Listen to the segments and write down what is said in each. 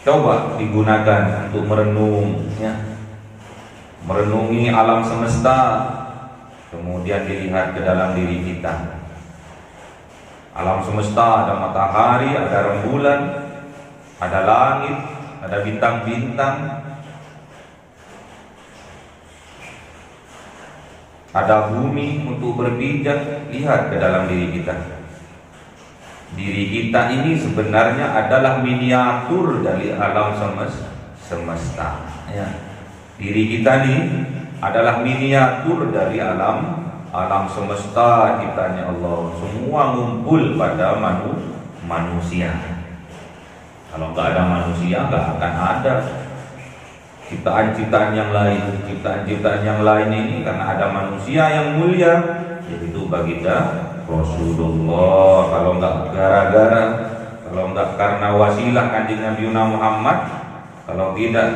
Coba digunakan untuk merenung, ya. Merenungi alam semesta, kemudian dilihat ke dalam diri kita. Alam semesta ada matahari, ada rembulan, ada langit, ada bintang-bintang, ada bumi untuk berpijak. Lihat ke dalam diri kita. Diri kita ini sebenarnya adalah miniatur dari alam semesta. Ya. Diri kita ini adalah miniatur dari alam semesta ciptaannya Allah. Semua ngumpul pada manusia. Kalau nggak ada manusia, nggak akan ada ciptaan-ciptaan yang lain. Ciptaan-ciptaan yang lain ini karena ada manusia yang mulia, yaitu baginda Rasulullah. Kalau nggak gara-gara, kalau nggak karena wasilah kanjeng Nabi Muhammad, kalau tidak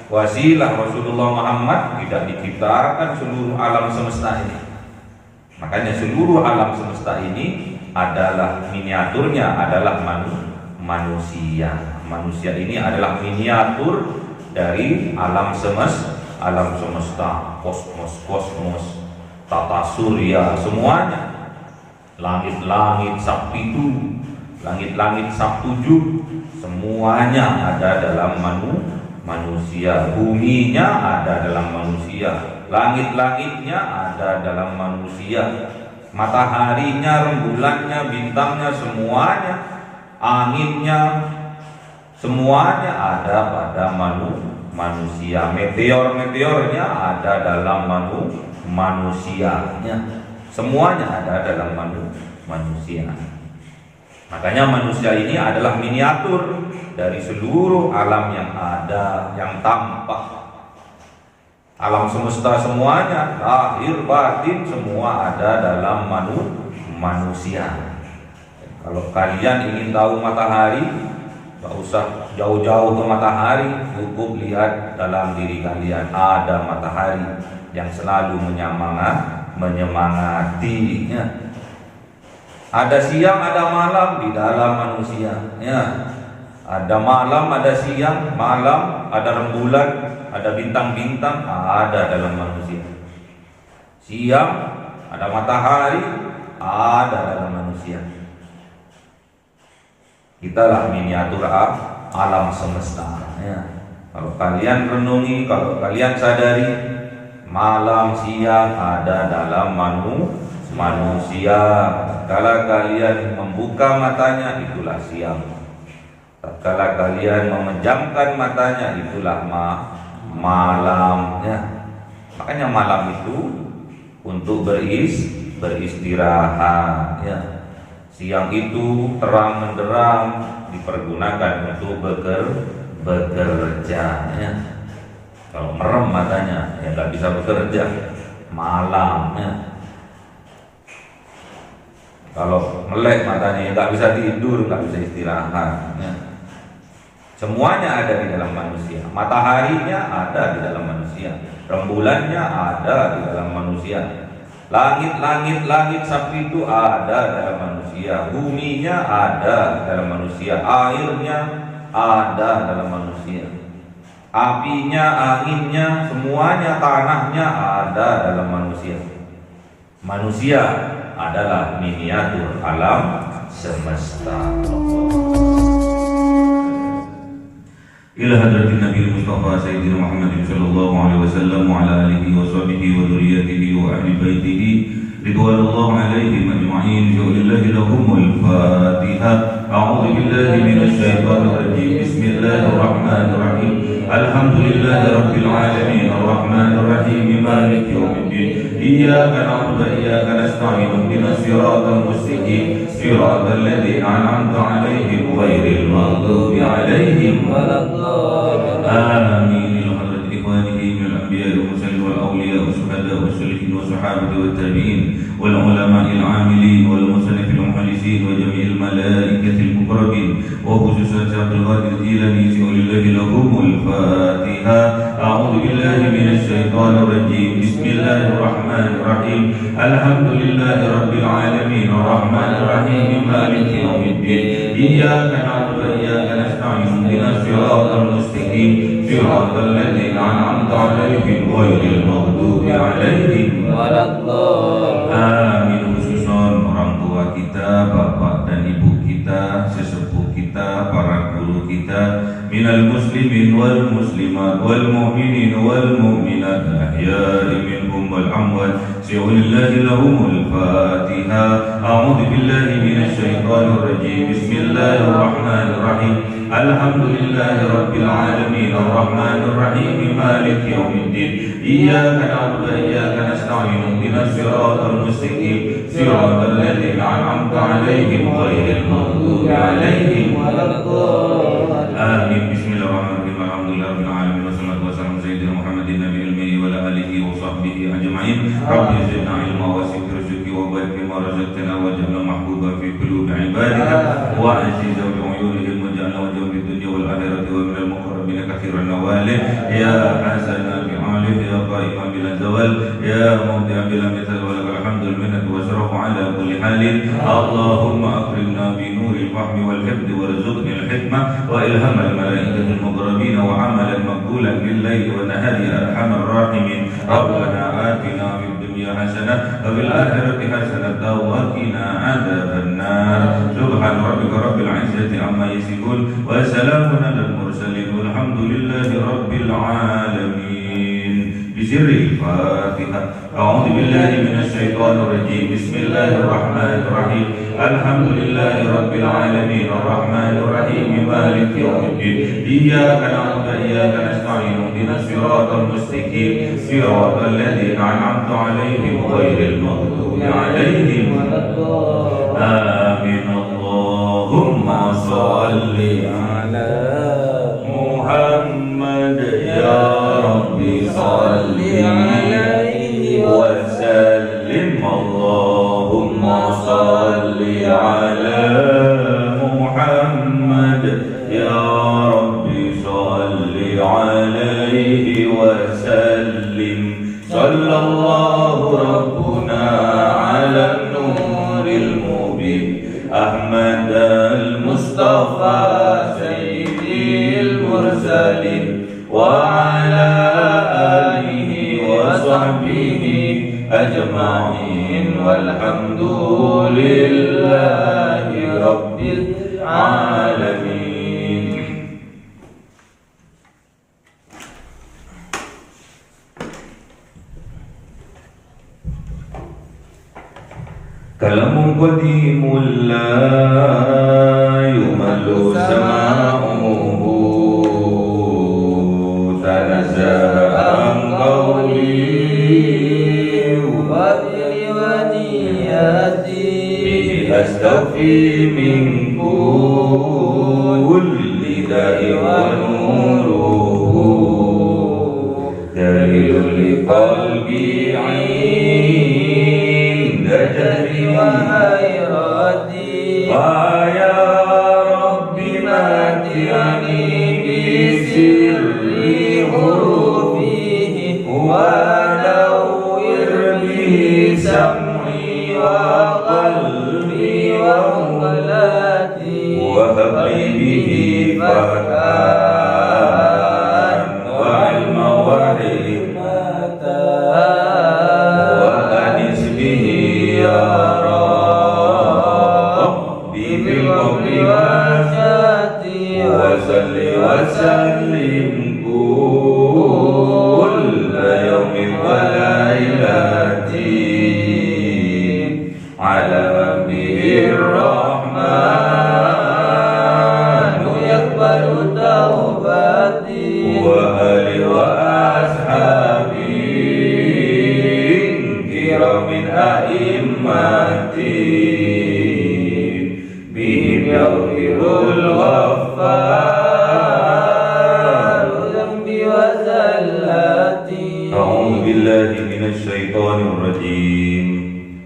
wasilah Rasulullah Muhammad, tidak diciptakan seluruh alam semesta ini. Makanya seluruh alam semesta ini adalah miniaturnya adalah manusia. Manusia ini adalah miniatur dari alam semesta, kosmos, tata surya, semuanya. Langit-langit Sabtu, langit-langit Sabtujuh, semuanya ada dalam manusia. Buminya ada dalam manusia, langit-langitnya ada dalam manusia, mataharinya, rembulannya, bintangnya, semuanya, anginnya, semuanya ada pada manusia. Meteor-meteornya ada dalam manusianya. Semuanya ada dalam manusia. Makanya manusia ini adalah miniatur dari seluruh alam yang ada, yang tampak. Alam semesta semuanya, lahir batin semua ada dalam manusia. Kalau kalian ingin tahu matahari, gak usah jauh-jauh ke matahari, cukup lihat dalam diri kalian. Ada matahari yang selalu menyemangatinya. Ada siang, ada malam di dalam manusia, ya. Ada malam, ada siang, malam, ada rembulan, ada bintang-bintang, ada dalam manusia. Siang, ada matahari, ada dalam manusia. Italah miniatur alam semesta, ya. Kalau kalian renungi, kalau kalian sadari, malam siang ada dalam manusia. Tatkala kalian membuka matanya, itulah siang. Tatkala kalian memejamkan matanya, itulah malam, ya. Makanya malam itu untuk beristirahat, ya. Siang itu terang menderang dipergunakan untuk bekerja, ya. Kalau merem matanya, ya nggak bisa bekerja. Malam, ya. Kalau melek matanya, ya nggak bisa tidur, nggak bisa istirahat, ya. Semuanya ada di dalam manusia. Mataharinya ada di dalam manusia, rembulannya ada di dalam manusia, langit Sabtu itu ada dalam manusia, buminya ada dalam manusia, airnya ada dalam manusia, apinya, anginnya, semuanya, tanahnya ada dalam manusia. Manusia adalah miniatur alam semesta. Ila hadratin Nabi Mustafa Sayyidina Muhammad sallallahu alaihi wasallam wa ala alihi wa sahbihi wa dzurriyyatihi wa ahli baitihi ridwanullah alaihim ajma'in. Lillahi lahumul Fatihah. A'udzu billahi minasy syaithanir rajim. Bismillahirrahmanirrahim. Alhamdulillahi rabbil alamin arrahmanir rahim maliki yaumiddin. Iyyaka na'budu wa iyyaka nasta'in. Ihdinas siratal mustaqim. Siratal ladzina an'amta 'alaihim ghairil maghdubi 'alaihim waladdallin. آمين. لحضرة إخوانه من الأنبياء والمرسلين والأولياء والشهداء والصالحين والصحابة والتابعين والعلماء العاملين والمصنف المخلصين وجميع الملائكة المقربين وخصوصا عبد القادر الجيلاني. ولله لهم الفاتحة. أعوذ بالله من الشيطان الرجيم. بسم الله الرحمن الرحيم. الحمد لله رب العالمين الرحمن الرحيم مالك يوم الدين. إياك نعبد وإياك نستعين. والمسكين صراط الذين أنعمت عليهم غير المغضوب عليهم ولا الضالين. Amin. Khususon orang tua kita, bapak dan ibu kita, sesepuh kita, para guru kita, minal muslimin wal muslimat wal mu'minin wal mu'minat ahya'i minhum wal amwat. Si'ulillahi lahumul Fatiha. A'udhu billahi minasy syaithanir rajim. Bismillahirrahmanirrahim. Alhamdulillahi rabbil alamin arrahmanir rahim maliki yaumiddin. Iyyaka na'budu wa iyyaka nasta'in. Ihdinas siratal mustaqim. Siratal ladzina an'amta 'alaihim ghairil maghdubi 'alaihim waladdallin. Amin. Bismillahirrahmanirrahim. Alhamdulillahirabbil alamin wassalatu wassalamu ala sayyidina Muhammadin nabiyil ummi wa ala alihi wa sahbihi ajma'in. Rabbi zidna ilma wa zid rizqi wa barik bima razaqtana waj'alna mahbuban fi qulubi ibadika wa aziza bi uyunihim waj'alna wajhan fid dunya wal akhirati wa minal muqarrabin kathiran nawalih ya hasana bi alih ya qaiman bil zawal ya mubdi'an bil mithal wa lakal hamdul minnatu wa syarafu ala kulli halin. Allahumma akrimna bi nuril fahmi wal hifdhi warzuqni al hikmah wa ilham al malaikatil muqarrabin wa amalan maqbulan bil layli wa nahari arhamar rahimin. Rabbana atina fid dunya hasanah wa fil akhirati hasanah wa qina adzaban nar. Subhan rabbika rabbil izzati amma yasifun wa salamun alal mursalin walhamdulillahi rabbil alamin. Bisirri Fatihah. A'udzu billahi minasy syaithanir rajim. Bismillahirrahmanirrahim. Alhamdulillahi rabbil alamin arrahmanir rahim maliki yaumiddin. Iyyaka na'budu wa iyyaka nasta'in. Ihdinas siratal mustaqim. Siratal ladzina an'amta 'alaihim ghairil maghdubi 'alaihim waladdallin. Amin. Allahumma shalli 'ala Muhammad ya Rabbi shalli 'alaihi wa sallim. Allahumma shalli 'ala Muhammad ya Rabbi shalli 'alaihi wa sallim. Sallallahu rabbuna 'ala nuril mubin Ahmad al-Mustafa sayyidil mursalin wa ala alihi wa sahbihi ajma'in walhamdulillahi rabbil alamin. Kalamun qadimul la yumallu sama'uhu tanazzahan qawli wa biwadiyati bihi astaghfi min kulli da'i wa nuruhu dalilul liqalbi 'inda jahri wa hayrati wa ya rabbi mati'ani bi sirri hurufihi wa nawwir bi sam'i wa qalbi wa qalati wa habli bihi fakan wa ilma wa hikmatan wa anis bihi ya Rabbi bil qabli wa syati wa salli wa sallim kulla yawmin wa lailatin ala nabiyir rahman yaqbalu taubati wa ali wa ashabi kiramin a'immatin bihim yaghfirul ghaffar dhanbi wa zallati. A'udzu billahi minasy syaithanir rajim.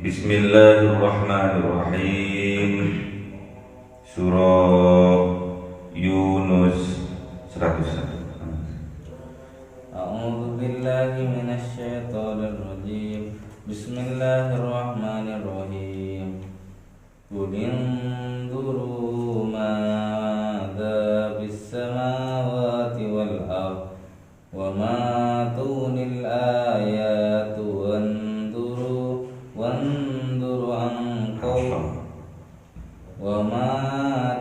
Bismillahirrahmanirrahim. Surah Yunus 101. A'udzu billahi minasy syaithanir rajim. Bismillahirrahmanirrahim. Qul inzuru madza bis samawati wal وما تغني الآيات وانظر عن قوم وما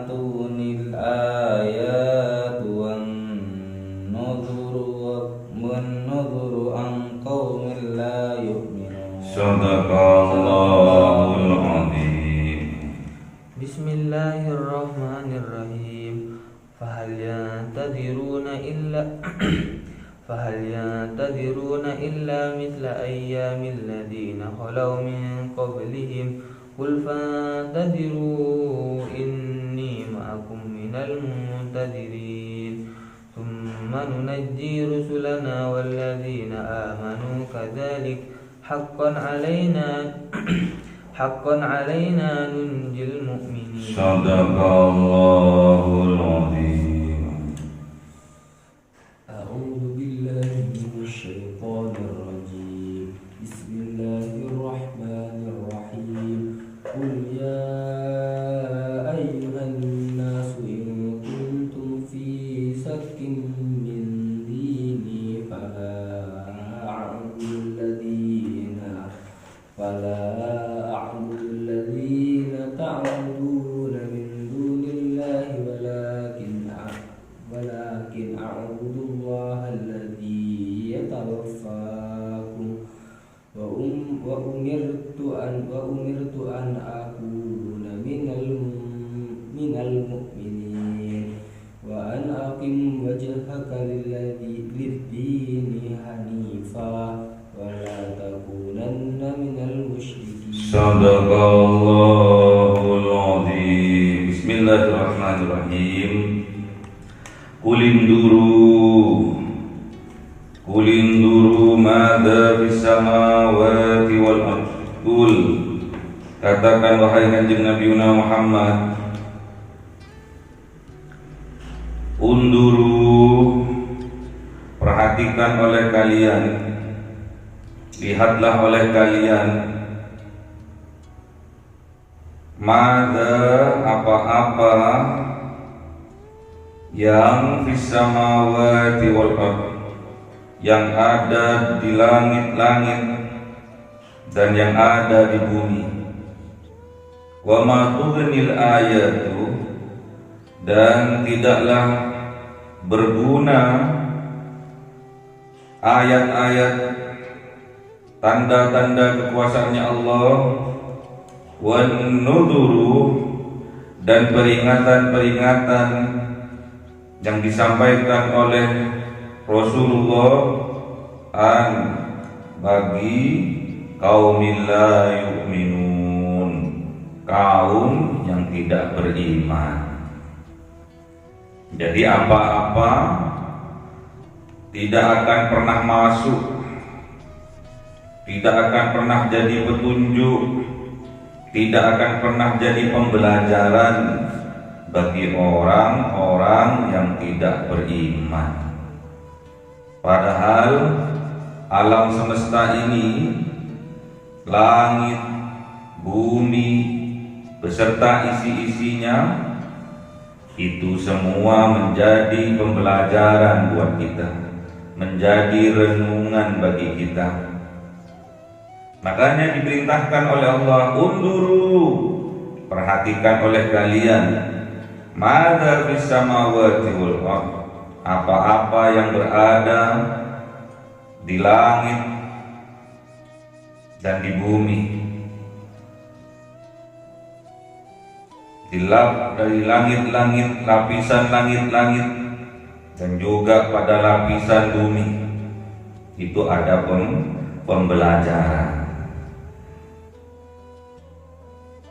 تغني الآيات والنذر عن قوم لا يؤمنون. Sadaqallahul Azim. Bismillahirrahmanirrahim. فهل ينتظرون إلا مثل أيام الذين خلوا من قبلهم قل فانتظروا إني معكم من المنتظرين ثم ننجي رسلنا والذين آمنوا كذلك حقا علينا ننجي المؤمنين. Sadaqallahul Azim. أعوذ بالله من الشيطان الرجيم. بسم الله الرحمن الرحيم. قل يا أيها الناس إن كنتم في شك من ديني فلا أعبد الذين تعبدون من دون الله ولكن أعبد الله الذي يتوفاكم وأمرت أن أكون من المؤمنين وأن أقم وجهك للدين حنيفا ولا تكونن من المشركين. Sadaqallahul Azim. Bismillahirrahmanirrahim. Kulinduru mada fis samawati wal ardh. Kul, katakan wahai Kanjeng Nabi Muhammad, unduru, perhatikan oleh kalian, lihatlah oleh kalian, mada, apa-apa yang fis samawati wal ardh, yang ada di langit-langit dan yang ada di bumi. Wa ma tughnil ayatu, dan tidaklah berguna ayat-ayat, tanda-tanda kekuasaannya Allah, wan nuduru, dan peringatan-peringatan yang disampaikan oleh Rasulullah bagi kaum la yu'minun, kaum yang tidak beriman. Jadi apa-apa tidak akan pernah masuk, tidak akan pernah jadi petunjuk, tidak akan pernah jadi pembelajaran bagi orang-orang yang tidak beriman. Padahal alam semesta ini, langit, bumi, beserta isi-isinya, itu semua menjadi pembelajaran buat kita, menjadi renungan bagi kita. Makanya diperintahkan oleh Allah, unduru, perhatikan oleh kalian, madza fis samawati wal ardh, apa-apa yang berada di langit dan di bumi. Dari langit-langit, lapisan langit-langit, dan juga pada lapisan bumi, itu ada pembelajaran.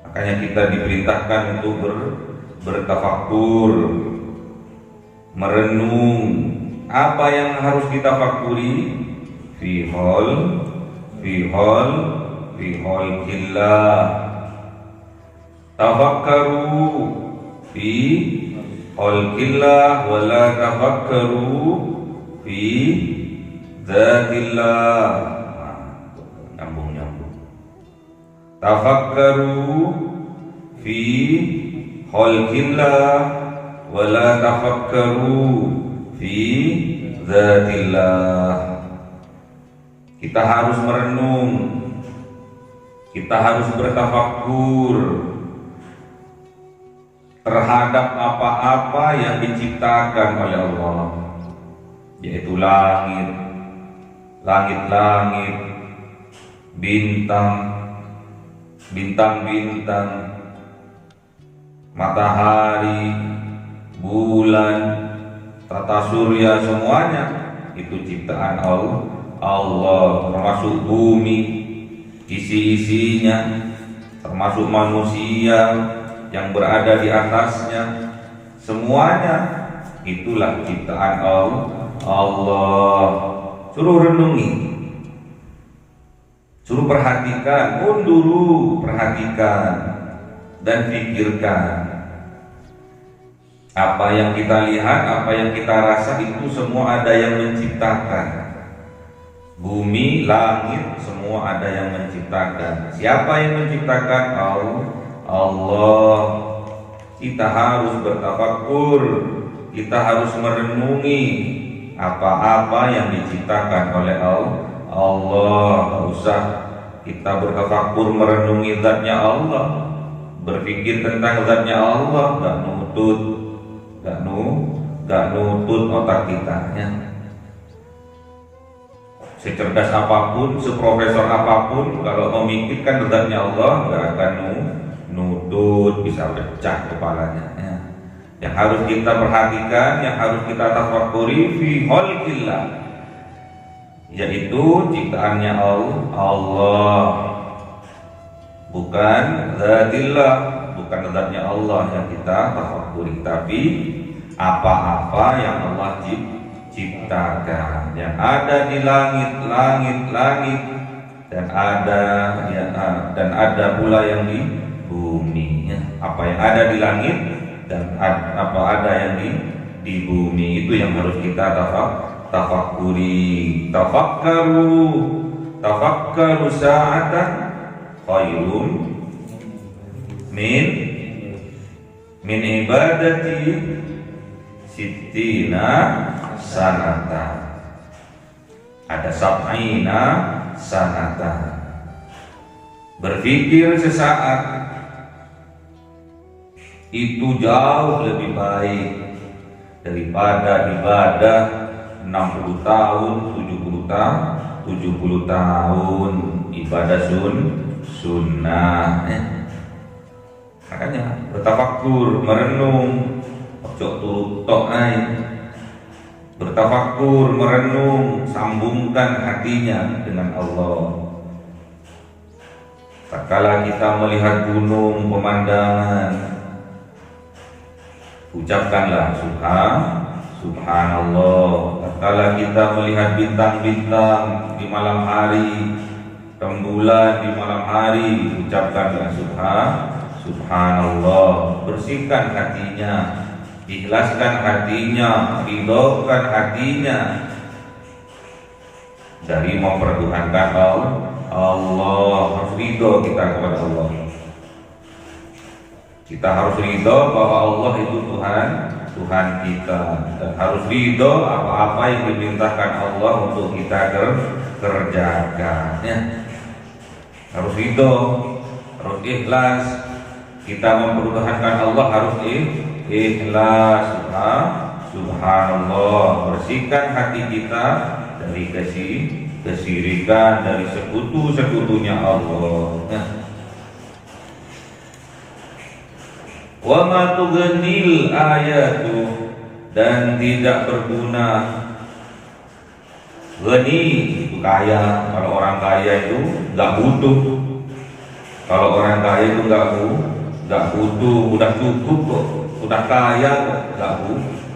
Makanya kita diperintahkan untuk bertafakkur, merenung. Apa yang harus kita fakuri? Fi khalqillah. Tafakkaru fi khalqillah wa la tafakkaru fi dzatillah. Nyambung. Tafakkaru fi khalqillah wa la tafakkaru fi dzatillah. Kita harus merenung, kita harus bertafakkur terhadap apa-apa yang diciptakan oleh Allah, yaitu langit, langit-langit, bintang-bintang, matahari, bulan, tata surya, semuanya itu ciptaan Allah, termasuk bumi, isi-isinya, termasuk manusia yang berada di atasnya, semuanya itulah ciptaan Allah. Suruh renungi, suruh perhatikan, dulu perhatikan dan pikirkan. Apa yang kita lihat, apa yang kita rasa, itu semua ada yang menciptakan. Bumi, langit, semua ada yang menciptakan. Siapa yang menciptakan? Allah. Kita harus bertafakkur, kita harus merenungi apa-apa yang diciptakan oleh Allah. Tidak usah kita bertafakkur merenungi zatnya Allah, berpikir tentang zatnya Allah, gak nutut otak kita, ya. Secerdas apapun, seprofesor apapun, kalau memikirkan zatnya Allah, gak akan nutut, bisa pecah kepalanya, ya. Yang harus kita perhatikan, yang harus kita tafakkuri fi khalqillah, yaitu ciptaannya Allah, bukan zatillah, bukan zatnya Allah yang kita tafakkuri, tapi apa-apa yang Allah ciptakan, yang ada di langit, dan ada pula yang di bumi, ya. Apa yang ada di langit dan apa ada yang di bumi, itu yang harus kita tafakkuri. Tafakkaru sa'atan khairun min ibadati sittina sanata. Ada sab'ina sanata. Berpikir sesaat itu jauh lebih baik daripada ibadah 60 tahun, 70 tahun ibadah sunnah. Makanya bertafakkur, merenung, ojo turut tok ae. Bertafakkur, merenung, sambungkan hatinya dengan Allah. Tatkala kita melihat gunung, pemandangan, ucapkanlah subhanallah. Tatkala kita melihat bintang-bintang di malam hari, rembulan di malam hari, ucapkanlah subhanallah. Bersihkan hatinya, ikhlaskan hatinya, ridhokan hatinya dari mempertuhankan Allah. Harus ridho kita kepada Allah. Kita harus ridho bahwa Allah itu Tuhan kita, dan harus ridho apa-apa yang diperintahkan Allah untuk kita kerjakan, ya. Harus ridho, harus ikhlas. Kita mempertuhankan Allah harus ikhlas. Subhanallah. Bersihkan hati kita dari kesirikan, dari sekutu-sekutunya Allah, ya. Wa ma tughnil ayatu, dan tidak berguna. Ghani itu kaya. Kalau orang kaya itu nggak butuh. Kalau orang kaya itu nggak butuh, udah cukup kok, udah kaya kok,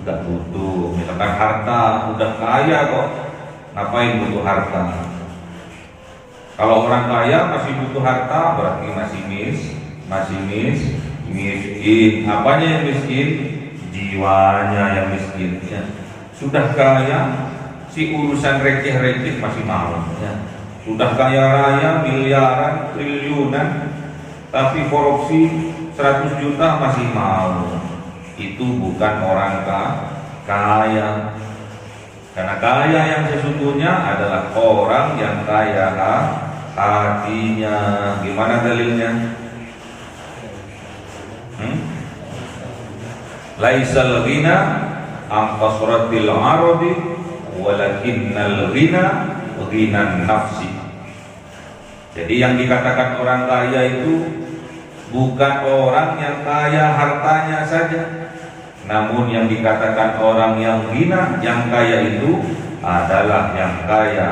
nggak butuh. Misalkan harta, udah kaya kok, ngapain butuh harta? Kalau orang kaya masih butuh harta, berarti masih miskin. Apanya yang miskin? Jiwanya yang miskin, ya. Sudah kaya, si urusan receh-receh masih mau, ya. Sudah kaya raya, miliaran, triliunan, tapi korupsi 100 juta masih mau. Itu bukan orang kaya. Karena kaya yang sesungguhnya adalah orang yang kaya hatinya. Gimana dalilnya? Laisal ghina am kasratil ardi walakinnal ghina ghinan nafsi. Jadi yang dikatakan orang kaya itu bukan orang yang kaya hartanya saja, namun yang dikatakan orang yang ghina, yang kaya itu adalah yang kaya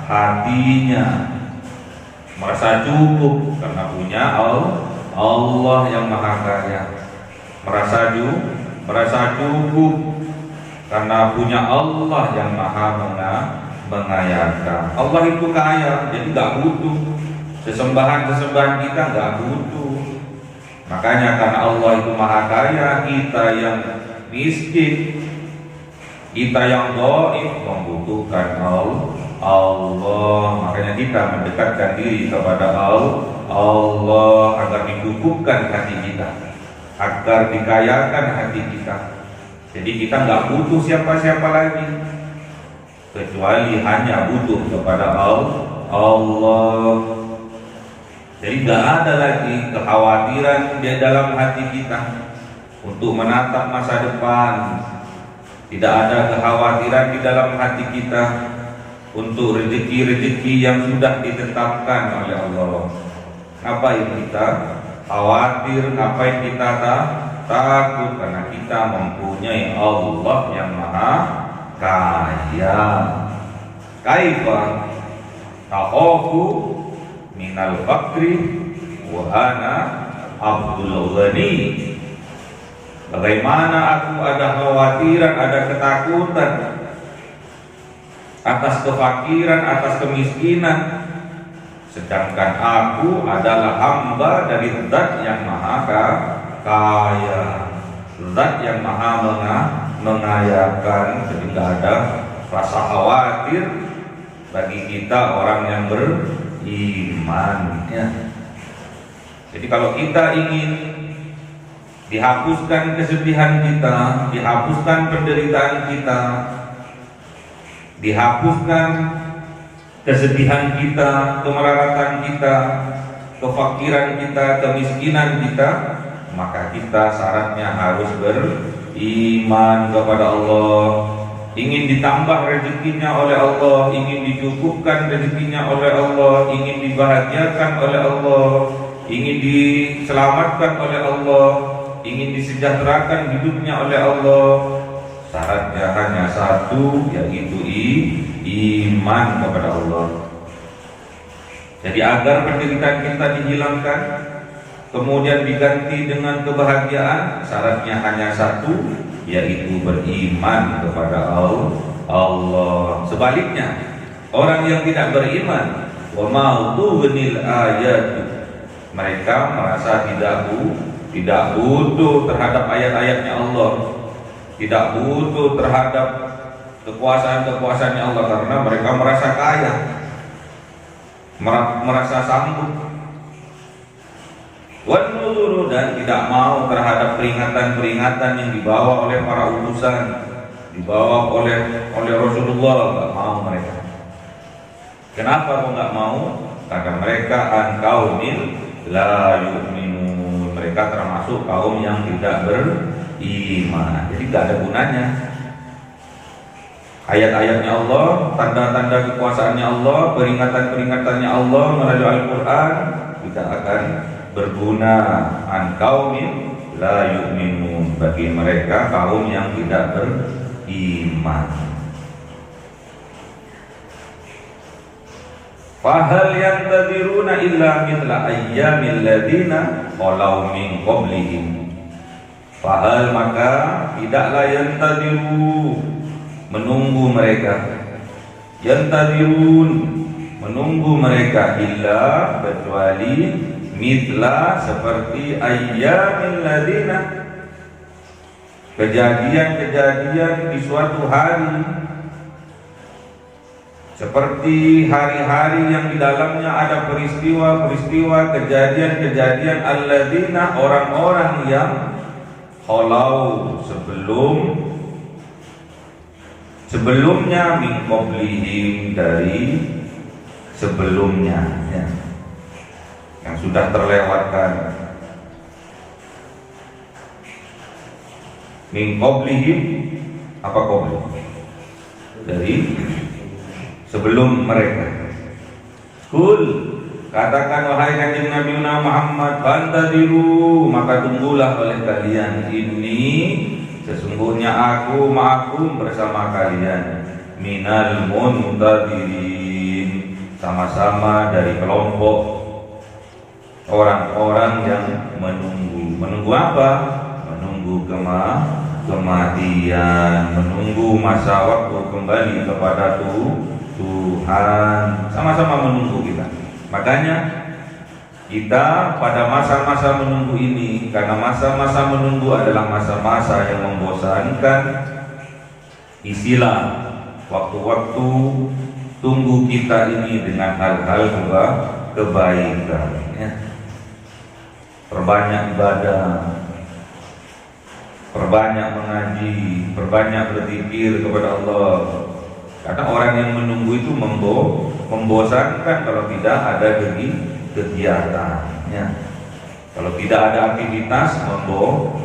hatinya, merasa cukup karena punya Allah yang maha kaya, merasa cukup karena punya Allah yang maha mengayakan. Allah itu kaya, jadi gak butuh sesembahan kita, gak butuh. Makanya karena Allah itu maha kaya, kita yang miskin, kita yang dhaif membutuhkan Allah. Makanya kita mendekatkan diri kepada Allah agar dicukupkan hati kita, agar dikayakan hati kita. Jadi kita nggak butuh siapa-siapa lagi, kecuali hanya butuh kepada Allah. Jadi nggak ada lagi kekhawatiran di dalam hati kita untuk menatap masa depan. Tidak ada kekhawatiran di dalam hati kita untuk rezeki-rezeki yang sudah ditetapkan oleh Allah. Ngapain kita khawatir? Ngapain kita takut? Karena kita mempunyai Allah yang maha kaya. Kaifa takhafu minal fakri wa ana abdul ghani. Bagaimana aku ada khawatiran, ada ketakutan atas kefakiran, atas kemiskinan, sedangkan aku adalah hamba dari Zat yang maha kaya, Zat yang maha mengayakan. Jadi tidak ada rasa khawatir bagi kita orang yang beriman ya. Jadi kalau kita ingin dihapuskan kesedihan kita, dihapuskan penderitaan kita, dihapuskan kesedihan kita, kemelaratan kita, kefakiran kita, kemiskinan kita, maka kita syaratnya harus beriman kepada Allah. Ingin ditambah rezekinya oleh Allah, ingin dicukupkan rezekinya oleh Allah, ingin dibahagiakan oleh Allah, ingin diselamatkan oleh Allah, ingin disejahterakan hidupnya oleh Allah, syaratnya hanya satu, yaitu iman kepada Allah. Jadi agar penderitaan kita dihilangkan, kemudian diganti dengan kebahagiaan, syaratnya hanya satu, yaitu beriman kepada Allah. Sebaliknya, orang yang tidak beriman, wa ma'udhu'nil ayat, mereka merasa tidak butuh terhadap ayat-ayatnya Allah, tidak butuh terhadap kekuasaan-kekuasaannya Allah, karena mereka merasa kaya, merasa sanggup. Wan-nuzuru, dan tidak mau terhadap peringatan-peringatan yang dibawa oleh para utusan, dibawa oleh Rasulullah, enggak mau mereka. Kenapa kok enggak mau? Karena mereka an-qaumil la yu'minun, mereka termasuk kaum yang tidak beriman. Jadi tidak ada gunanya ayat-ayatnya Allah, tanda-tanda kekuasaannya Allah, peringatan-peringatannya Allah melalui Al-Quran tidak akan berguna. An qaumin la yu'minun, bagi mereka kaum yang tidak beriman. Fahal yantadiruna illa mithla ayyamil ladina qalau min qablihim. Fahal, maka tidaklah yantadiru, menunggu mereka, yantadirun, menunggu mereka, illa, kecuali, mithla, seperti ayyamil ladina, kejadian-kejadian di suatu hari, seperti hari-hari yang di dalamnya ada peristiwa-peristiwa, kejadian-kejadian alladzina, orang-orang yang khalau, sebelumnya, min qablihim dari sebelumnya, ya, yang sudah terlewatkan. Min qablihim, apa qabli? Dari sebelum mereka. Kul, katakan wahai kanjeng Nabi Muhammad, fantadiru, maka tunggulah oleh kalian, ini sesungguhnya aku ma'akum bersama kalian, minal muntadirin, sama-sama dari kelompok orang-orang yang menunggu. Menunggu apa? Menunggu kematian, menunggu masa waktu kembali kepada Tuhan. Sama-sama menunggu kita. Makanya kita pada masa-masa menunggu ini, karena masa-masa menunggu adalah masa-masa yang membosankan, isilah waktu-waktu tunggu kita ini dengan hal-hal kebaikan, ya. Perbanyak ibadah, perbanyak mengaji, perbanyak berzikir kepada Allah. Karena orang yang menunggu itu membosankan kalau tidak ada kegiatan, ya. Kalau tidak ada aktivitas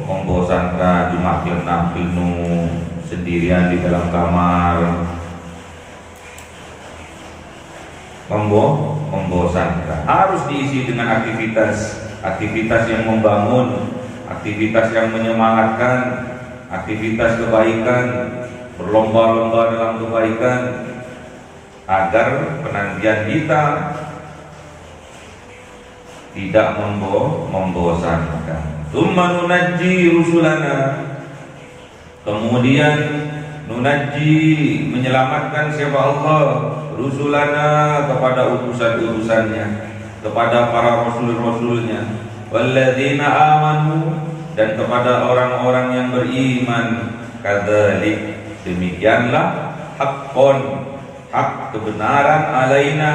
membosankan, cuma pilnu sendirian di dalam kamar, membosankan. Harus diisi dengan aktivitas yang membangun, aktivitas yang menyemangatkan, aktivitas kebaikan, berlomba-lomba dalam kebaikan, agar penantian kita tidak membosankan. Tsumma nunajji rusulana, kemudian nunajji, menyelamatkan siapa Allah, rusulana, kepada utusan-utusannya, kepada para rasul-rasulnya, walladzina amanu, dan kepada orang-orang yang beriman, kadzalik, demikianlah, haqqon, hak kebenaran, alaina,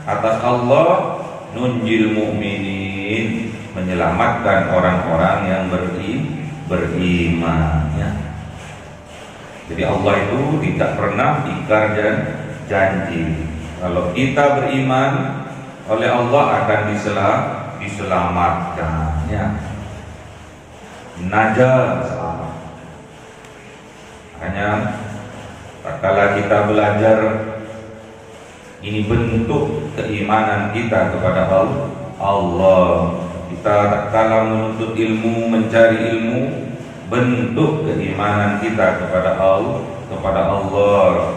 atas Allah, nunjil mu'minin, menyelamatkan orang-orang yang beriman, ya. Jadi Allah itu tidak pernah ingkar janji. Kalau kita beriman, oleh Allah akan diselamatkan, ya. Najah, selamat. Hanya tatkala kita belajar, ini bentuk keimanan kita kepada Allah. Kita tatkala menuntut ilmu, mencari ilmu, bentuk keimanan kita kepada Allah.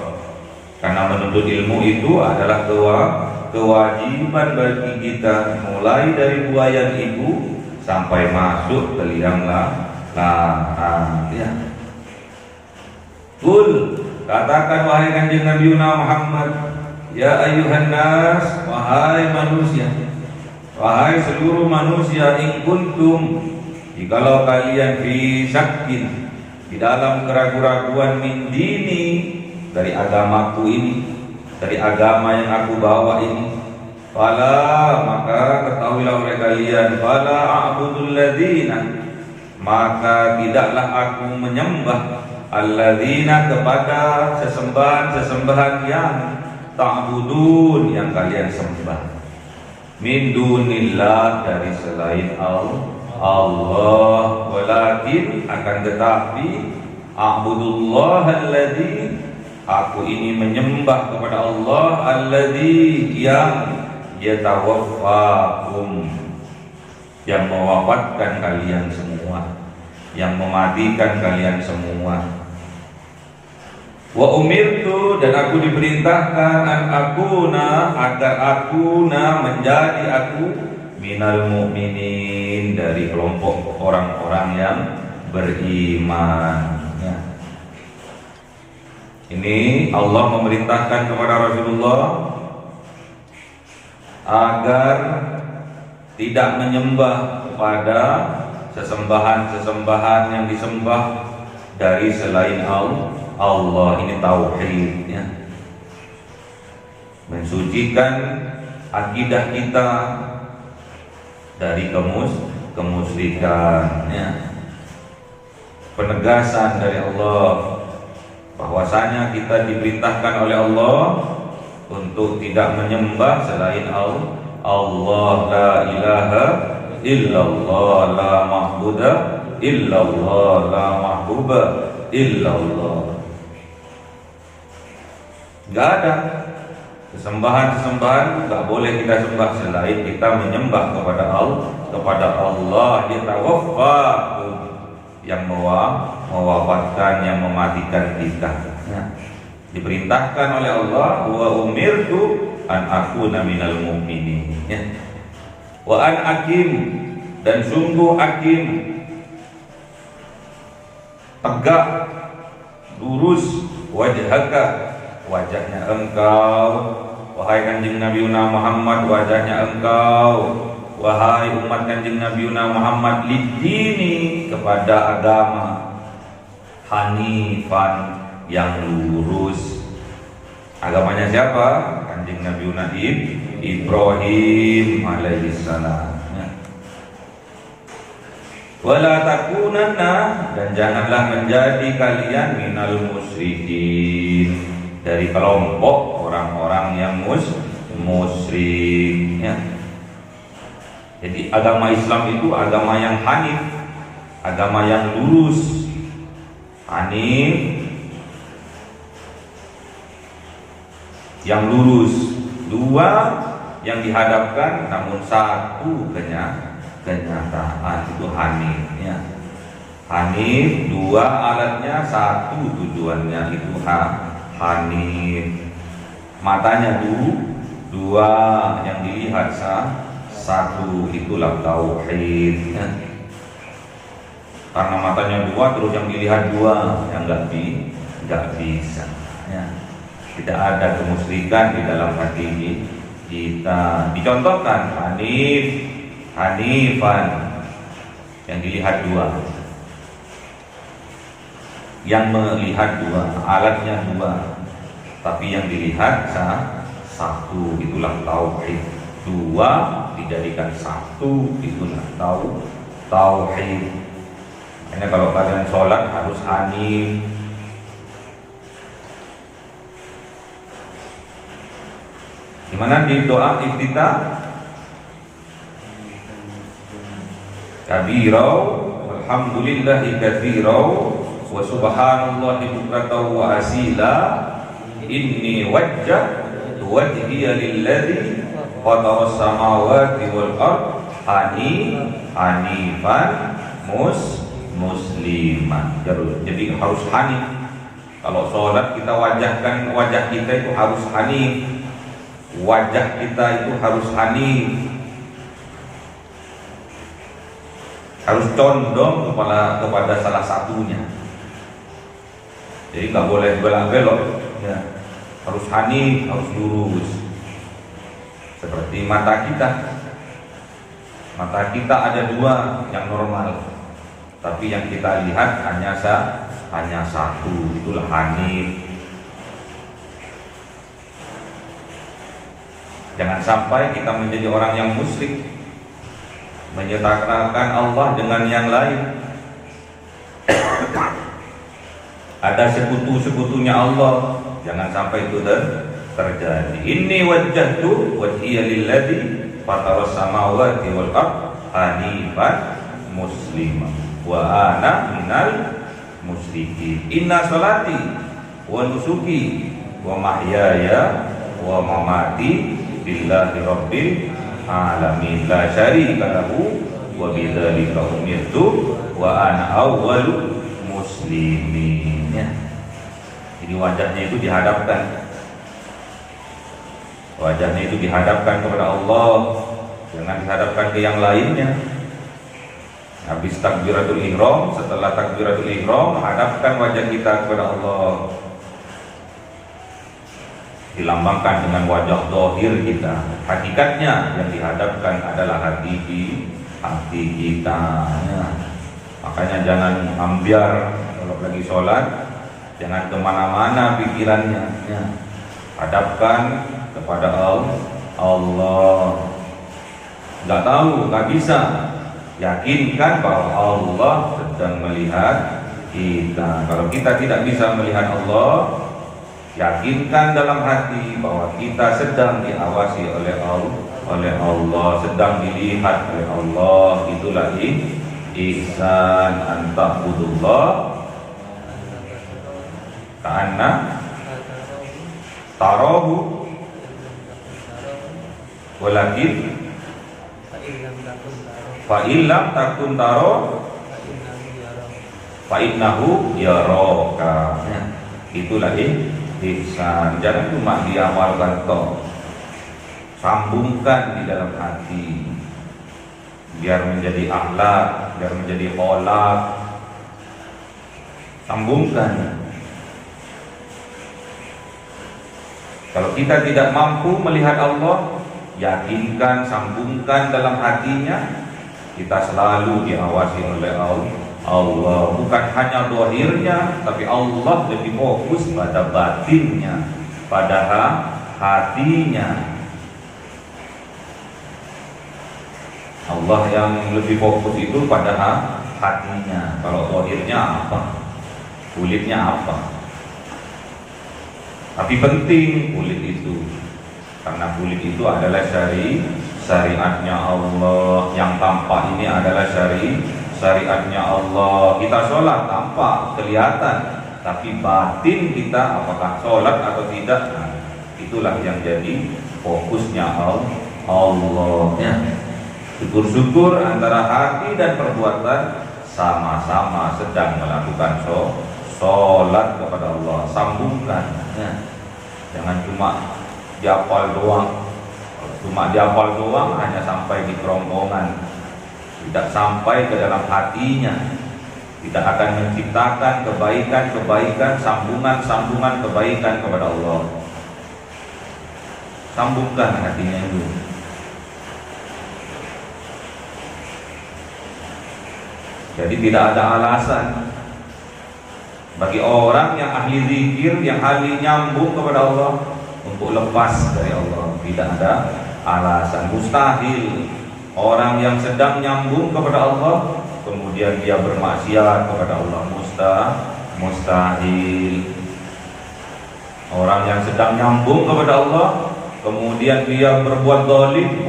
Karena menuntut ilmu itu adalah kewajiban bagi kita, mulai dari buayan ibu sampai masuk ke liang lahat, ya. Kul, katakan wahai kanjeng Nabi Muhammad, ya ayyuhan nas, wahai manusia, wahai seluruh manusia, in kuntum, jikalau kalian fi syakkin, di dalam keraguan-raguan, min dini, dari agamaku ini, dari agama yang aku bawa ini, fala, maka ketahuilah oleh kalian, fala a'budul ladzina, maka tidaklah aku menyembah alladzina, kepada sesembahan-sesembahan yang ta'budun, yang kalian sembah, min dunillah, dari selain Allah, walakin, akan tetapi, a'budullah alladzi, aku ini menyembah kepada Allah, alladzi, yang yatawaffakum, yang mewafatkan kalian semua, yang mematikan kalian semua. Wa umirtu, dan aku diperintahkan, an akuna, agar akuna, menjadi aku, minal mu'minin, dari kelompok orang-orang yang beriman, ya. Ini Allah memerintahkan kepada Rasulullah agar tidak menyembah kepada sesembahan-sesembahan yang disembah dari selain Allah. Ini tauhid, ya. Mensucikan akidah kita dari kemusyrikan, ya. Penegasan dari Allah bahwa bahwasanya kita diperintahkan oleh Allah untuk tidak menyembah selain Allah. La ilaha illallah, la mahbuda illallah, la mahbuba illallah. Gak ada sesembahan nggak boleh kita sembah selain kita menyembah kepada Allah yatawaffakum, yang mewafatkan, yang mematikan kita. Diperintahkan oleh Allah, wa umirtu an akuna minal mu'minin, wa an akim, dan sungguh akim, tegak lurus, wajhaka, wajahnya engkau, wahai kanjeng Nabi Muhammad, wajahnya engkau, wahai umat kanjeng Nabi Muhammad, lidini, kepada agama, hanifan, yang lurus. Agamanya siapa? Kanjeng Nabi Ibrahim alaihissalam. Wala takunanna, dan janganlah menjadi kalian minal musyrikin, dari kelompok orang-orang yang musyrik, ya. Jadi agama Islam itu agama yang hanif, agama yang lurus. Hanif yang lurus, dua yang dihadapkan namun satu kenyataan, itu hanif, ya. Hanif, dua alatnya, satu tujuannya, itu hanif. Matanya dua, yang dilihat satu, itulah tauhid, ya. Karena matanya dua terus yang dilihat dua, yang nggak bisa, ya. Tidak ada kemusyrikan di dalam hati kita. Dicontohkan hanifan, yang dilihat dua, yang melihat dua, alatnya dua, tapi yang dilihat satu, itulah tauhid. Dua dijadikan satu, itulah tauhid. Makanya kalau kalian sholat harus hanif. Gimana di doa iftitah? Kabirau walhamdulillahi katsirau wa subhanallahi bukratan wa asila, inni wajjahtu wajhiya lilladzi fataras samawati wal ard hanifan musliman. Jadi harus hanif. Kalau sholat kita wajahkan, wajah kita itu harus hanif. Wajah kita itu harus hanif, harus condong kepada salah satunya. Jadi nggak boleh belok-belok, ya. Harus hanif, harus lurus. Seperti mata kita ada dua yang normal, tapi yang kita lihat hanya satu, itulah hanif. Jangan sampai kita menjadi orang yang musyrik, menyertakan Allah dengan yang lain. Ada sekutu-sekutunya Allah, jangan sampai itu terjadi. Inni wajjahtu wajhiya lilladzi fataras samawati wal ard hanifan musliman wa ana minal musyrikin. Inna sholati wa nusuki wa mahyaya wa mamati lillahi rabbil alamin la syarika lahu wa bidzalika umirtu wa ana awwalul muslimin, ya. Jadi wajahnya itu dihadapkan kepada Allah, jangan dihadapkan ke yang lainnya. Habis takbiratul ihram, setelah takbiratul ihram, hadapkan wajah kita kepada Allah, dilambangkan dengan wajah zahir kita. Hakikatnya yang dihadapkan adalah hati kita, ya. Makanya jangan ambiar kalau lagi sholat, jangan kemana-mana pikirannya, ya. Hadapkan kepada Allah. Nggak tahu, nggak bisa, yakinkan bahwa Allah sedang melihat kita. Kalau kita tidak bisa melihat Allah, yakinkan dalam hati bahwa kita sedang diawasi oleh Allah, sedang dilihat oleh Allah. Itulah ihsan, anta'budullah ka'anna tarahu walakin fa'illam takun taro fa'innahu yaraka. Itulah ihsan. Jangan cuma diamalkan toh, sambungkan di dalam hati biar menjadi akhlak, biar menjadi kholak. Sambungkan. Kalau kita tidak mampu melihat Allah, yakinkan, sambungkan dalam hatinya, kita selalu diawasi oleh Allah. Bukan hanya zahirnya, tapi Allah lebih fokus pada batinnya, pada hatinya. Allah yang lebih fokus itu pada hatinya. Kalau zahirnya apa? Kulitnya apa? Tapi penting kulit itu, karena kulit itu adalah syariatnya Allah. Yang tampak ini adalah syariatnya Allah. Kita sholat tampak, kelihatan, tapi batin kita apakah sholat atau tidak, nah, itulah yang jadi fokusnya Allah. Ya. Syukur-syukur antara hati dan perbuatan sama-sama sedang melakukan sholat kepada Allah. Sambungkan, ya. Jangan cuma dihafal doang. Cuma dihafal doang hanya sampai di kerongkongan, tidak sampai ke dalam hatinya, tidak akan menciptakan kebaikan, sambungan kebaikan kepada Allah. Sambungkan hatinya itu. Jadi tidak ada alasan bagi orang yang ahli zikir, yang ahli nyambung kepada Allah, untuk lepas dari Allah. Tidak ada alasan, mustahil. Orang yang sedang nyambung kepada Allah kemudian dia bermaksiat kepada Allah, mustahil. Orang yang sedang nyambung kepada Allah kemudian dia berbuat zalim,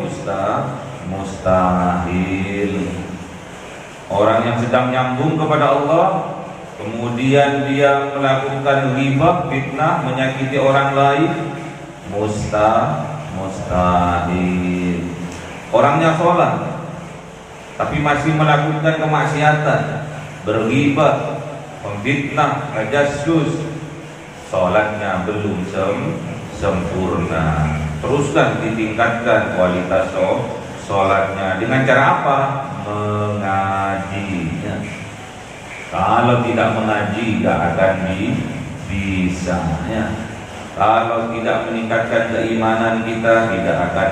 mustahil. Orang yang sedang nyambung kepada Allah kemudian dia melakukan ghibah, fitnah, menyakiti orang lain, mustahil. Orangnya sholat tapi masih melakukan kemaksiatan, berghibah, memfitnah, ngejassus, sholatnya belum sempurna. Teruskan ditingkatkan kualitas sholatnya. Dengan cara apa? Mengaji. Kalau tidak mengaji tidak akan bisa, ya. Kalau tidak meningkatkan keimanan kita tidak akan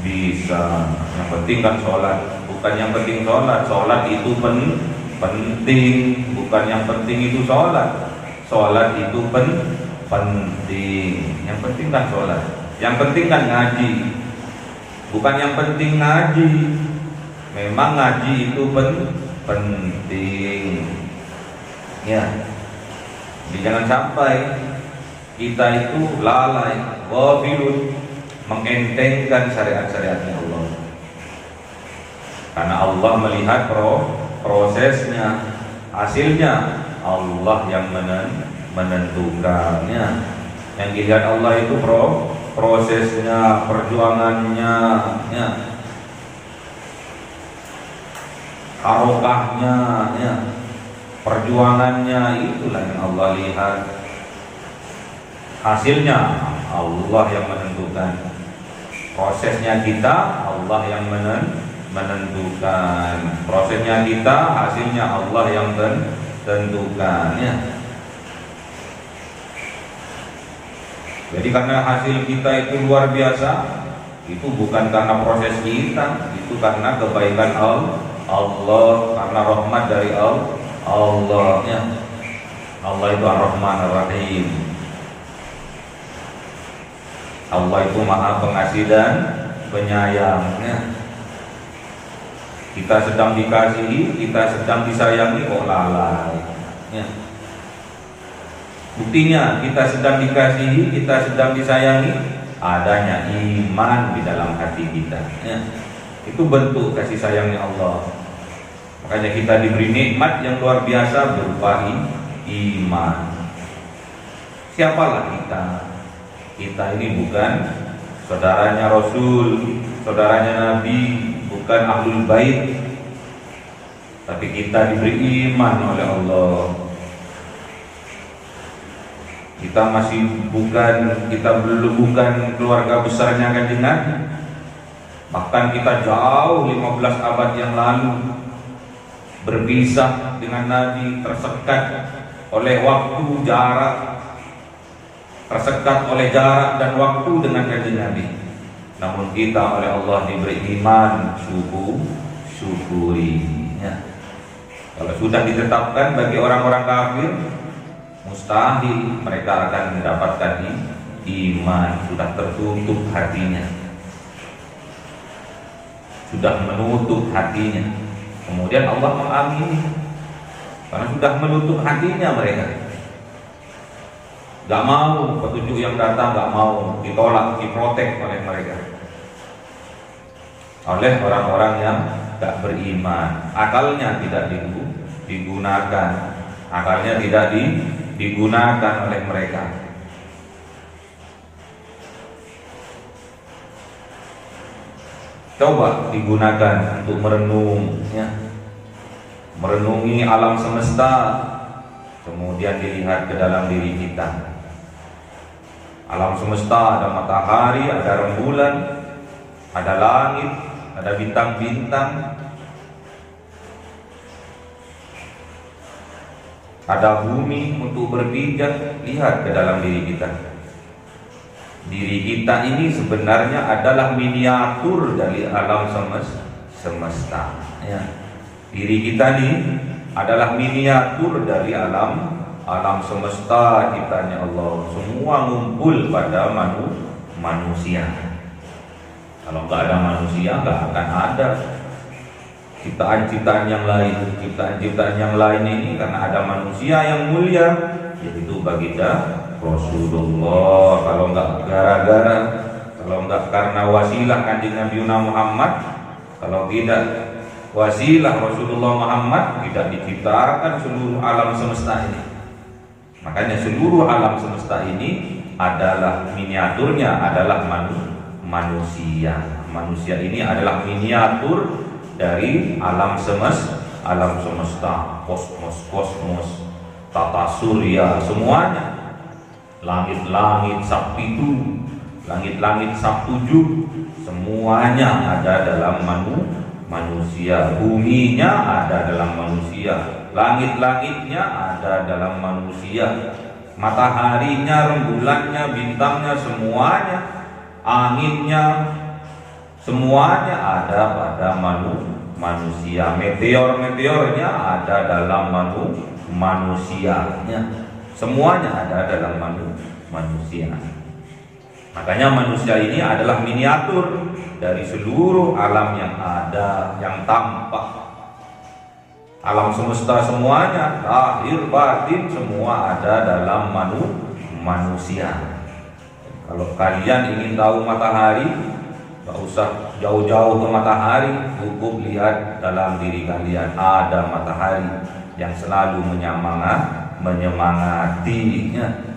bisa. Yang penting kan sholat. Bukan yang penting sholat. Sholat itu penting. Bukan yang penting itu sholat. Sholat itu penting. Yang penting kan sholat. Yang penting kan ngaji. Bukan yang penting ngaji. Memang ngaji itu penting, ya. Jadi jangan sampai kita itu lalai, ghafilun, mengentengkan syariat-syariatnya Allah. Karena Allah melihat prosesnya, hasilnya Allah yang menentukannya. Yang dilihat Allah itu prosesnya, perjuangannya, ya. Harokahnya, ya. Perjuangannya, itulah yang Allah lihat. Hasilnya Allah yang menentukan. Prosesnya kita, Allah yang menentukan. Prosesnya kita, hasilnya Allah yang tentukan, ya. Jadi karena hasil kita itu luar biasa, itu bukan karena proses kita, itu karena kebaikan Allah, karena rahmat dari Allah, ya. Allah itu Ar-Rahman Ar-Rahim. Allah itu Maha Pengasih dan Penyayang, ya. Kita sedang dikasihi, kita sedang disayangi, kok lalai. Ya. Buktinya kita sedang dikasihi, kita sedang disayangi, adanya iman di dalam hati kita. Ya. Itu bentuk kasih sayangnya Allah. Makanya kita diberi nikmat yang luar biasa berupa iman. Siapalah kita? Kita ini bukan saudaranya Rasul, saudaranya Nabi, bukan ahlul bait, tapi kita diberi iman oleh Allah. Kita belum bukan keluarga besarnya Kanjeng Nabi. Bahkan kita jauh 15 abad yang lalu berpisah dengan Nabi, tersekat oleh waktu, jarak, tersekat oleh jarak dan waktu dengan Kanjeng Nabi. Namun kita oleh Allah diberi iman, syukuri. Ya. Kalau sudah ditetapkan bagi orang-orang kafir, mustahil mereka akan mendapatkan iman. Sudah tertutup hatinya, sudah menutup hatinya. Kemudian Allah mengamini, karena sudah menutup hatinya mereka. Gak mau petunjuk yang datang, gak mau, ditolak, diprotek oleh mereka, oleh orang-orang yang gak beriman. Akalnya tidak digunakan, akalnya tidak digunakan oleh mereka. Coba digunakan untuk merenung, ya. Merenungi alam semesta, kemudian dilihat ke dalam diri kita. Alam semesta ada matahari, ada rembulan, ada langit, ada bintang-bintang, ada bumi untuk berpijak. Lihat ke dalam diri kita. Diri kita ini sebenarnya adalah miniatur dari alam semesta. Ya. Diri kita ini adalah miniatur dari alam semesta ciptaannya Allah. Semua ngumpul pada manusia. Kalau nggak ada manusia, nggak akan ada ciptaan-ciptaan yang lain. Ciptaan-ciptaan yang lain ini karena ada manusia yang mulia, yaitu baginda Rasulullah. Kalau nggak gara-gara, kalau nggak karena wasilah Kanjeng Nabi Muhammad, kalau tidak wasilah Rasulullah Muhammad, tidak diciptakan seluruh alam semesta ini. Makanya seluruh alam semesta ini adalah miniaturnya adalah manusia. Manusia ini adalah miniatur dari alam semesta, kosmos, tata surya, semuanya. Langit-langit Sabtu, langit-langit Sabtujuh, semuanya ada dalam manusia. Buminya ada dalam manusia, langit-langitnya ada dalam manusia, mataharinya, rembulannya, bintangnya, semuanya, anginnya, semuanya ada pada manusia. Meteor-meteornya ada dalam manusianya. Semuanya ada dalam manusia. Makanya manusia ini adalah miniatur dari seluruh alam yang ada, yang tampak. Alam semesta semuanya, lahir batin semua ada dalam manusia. Kalau kalian ingin tahu matahari, gak usah jauh-jauh ke matahari, cukup lihat dalam diri kalian. Ada matahari yang selalu menyemangatinya.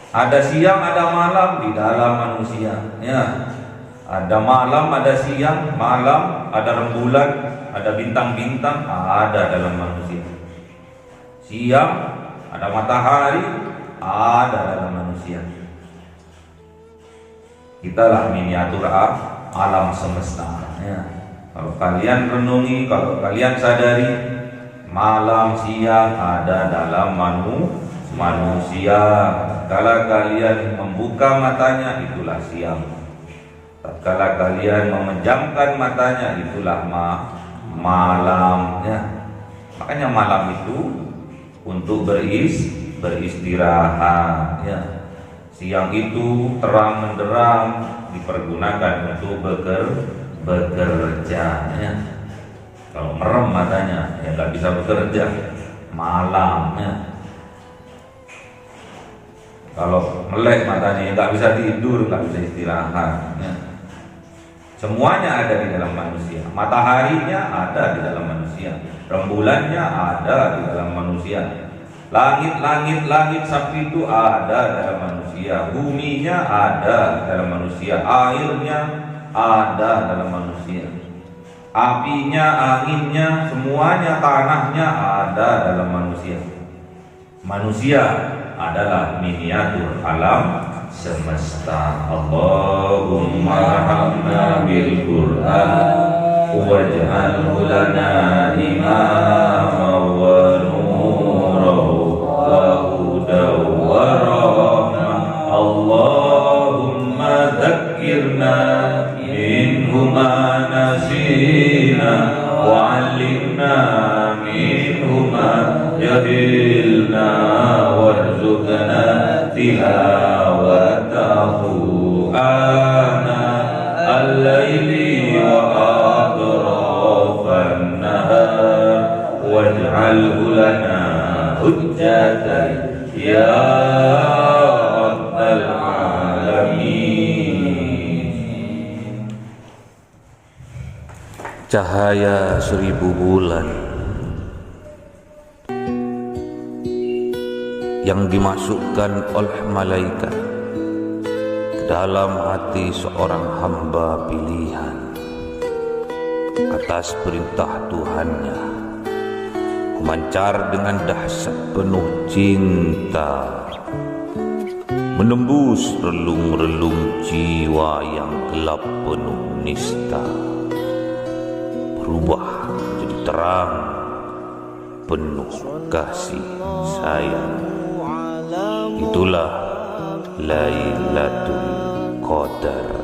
Ada siang, ada malam di dalam manusia, ya. Ada malam, ada siang, malam, ada rembulan, ada bintang-bintang, ada dalam manusia. Siang, ada matahari, ada dalam manusia. Italah miniatur alam semesta, ya. Kalau kalian renungi, kalau kalian sadari, malam siang ada dalam manusia. Tatkala kalian membuka matanya, itulah siang. Tatkala kalian memejamkan matanya, itulah malam, ya. Makanya malam itu untuk beristirahat, ya. Siang itu terang menderang, dipergunakan untuk bekerja, ya. Kalau merem matanya, ya nggak bisa bekerja. malamnya. Kalau melek matanya nggak bisa tidur, nggak bisa istirahat. Ya. Semuanya ada di dalam manusia. Mataharinya ada di dalam manusia. Rembulannya ada di dalam manusia. Langit sabtu itu ada dalam manusia. Buminya ada dalam manusia. Airnya ada dalam manusia. Apinya, anginnya, semuanya, tanahnya ada dalam manusia. Manusia adalah miniatur alam semesta. Allahumma rahmna bil Qur'an waj'alhu lana imama wa nuran wa hudan wa rahmah. Allahumma dzakkirna minhu ma nasina wa 'allimna minhu ma jahilna warzuqna tilawatahu ana al-laili wa atrafan nahar waj'alhu lana hujjatan ya rabbal alamin. Cahaya 1000 bulan yang dimasukkan oleh malaikat ke dalam hati seorang hamba pilihan atas perintah Tuhannya, memancar dengan dahsyat penuh cinta, menembus relung-relung jiwa yang gelap penuh nista, berubah menjadi terang penuh kasih sayang. Itulah Lailatul Qadar.